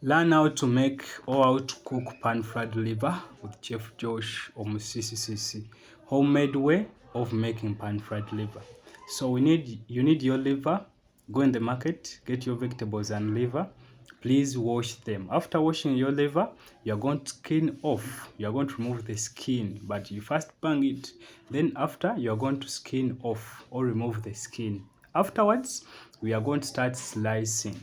Learn how to make or how to cook pan-fried liver with Chef Josh or CCCC. Homemade way of making pan-fried liver. So you need your liver. Go in the market, get your vegetables and liver. Please wash them. After washing your liver, you are going to skin off. You are going to remove the skin, but you first bang it. Then after, you are going to skin off or remove the skin. Afterwards, we are going to start slicing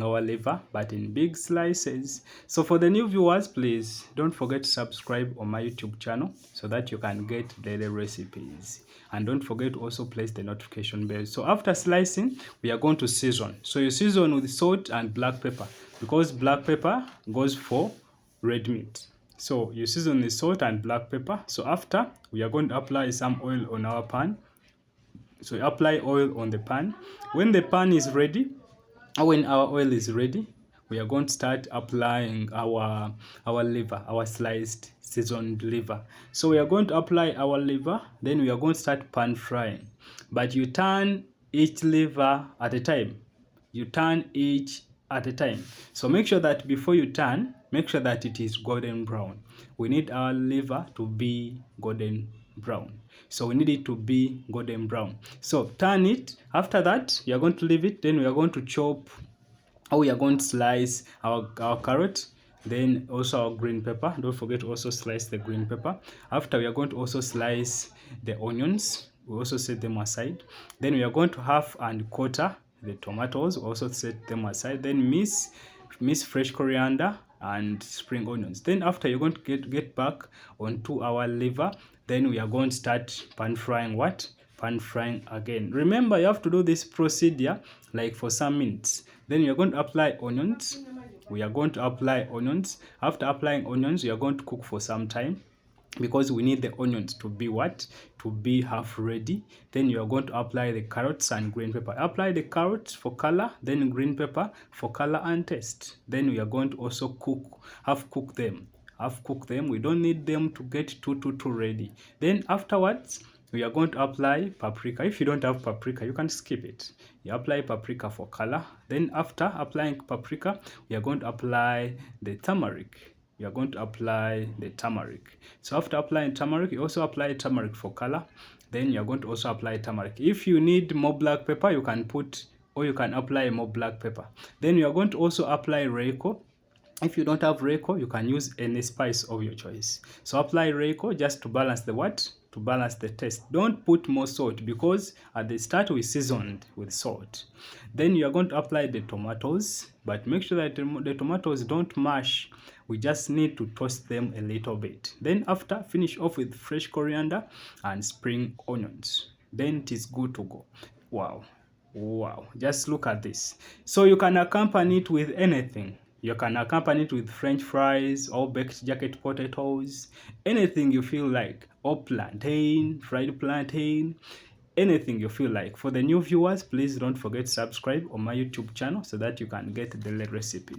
our liver, but in big slices. So for the new viewers, please don't forget to subscribe on my YouTube channel so that you can get daily recipes, and don't forget to also place the notification bell. So after slicing, we are going to season. So you season with salt and black pepper, because black pepper goes for red meat. So you season the salt and black pepper. So after, we are going to apply some oil on our pan. So you apply oil on the pan. When the pan is ready, when our oil is ready, we are going to start applying our liver, our sliced seasoned liver. So we are going to apply our liver, then we are going to start pan frying, but you turn each liver at a time. You turn each at a time. So make sure that before you turn, make sure that it is golden brown. We need our liver to be golden brown. So we need it to be golden brown. So turn it. After that, you are going to leave it. Then we are going to chop, or we are going to slice our carrot, then also our green pepper. Don't forget to also slice the green pepper. After, we are going to also slice the onions. We also set them aside. Then we are going to half and quarter the tomatoes, also set them aside. Then miss fresh coriander and spring onions. Then after, you're going to get back onto our liver. Then we are going to start pan frying what? Pan frying again. Remember, you have to do this procedure like for some minutes. Then you're going to apply onions. We are going to apply onions. After applying onions, we are going to cook for some time, because we need the onions to be what? To be half ready. Then you are going to apply the carrots and green pepper. Apply the carrots for color, then green pepper for color and taste. Then we are going to also half cook them. We don't need them to get too ready. Then afterwards, we are going to apply paprika. If you don't have paprika, you can skip it. You apply paprika for color. Then after applying paprika, we are going to apply the turmeric. You are going to apply the turmeric. So after applying turmeric, you also apply turmeric for color. Then you are going to also apply turmeric. If you need more black pepper, you can put, or you can apply more black pepper. Then you are going to also apply Reiko. If you don't have Reiko, you can use any spice of your choice. So apply Reiko just to balance the what? To balance the taste. Don't put more salt, because at the start we seasoned with salt. Then you are going to apply the tomatoes, but make sure that the tomatoes don't mash. We just need to toast them a little bit. Then after, finish off with fresh coriander and spring onions. Then it is good to go. Wow, just look at this. So you can accompany it with anything. You can accompany it with French fries or baked jacket potatoes, anything you feel like, or plantain, fried plantain, anything you feel like. For the new viewers, please don't forget to subscribe on my YouTube channel so that you can get daily recipes.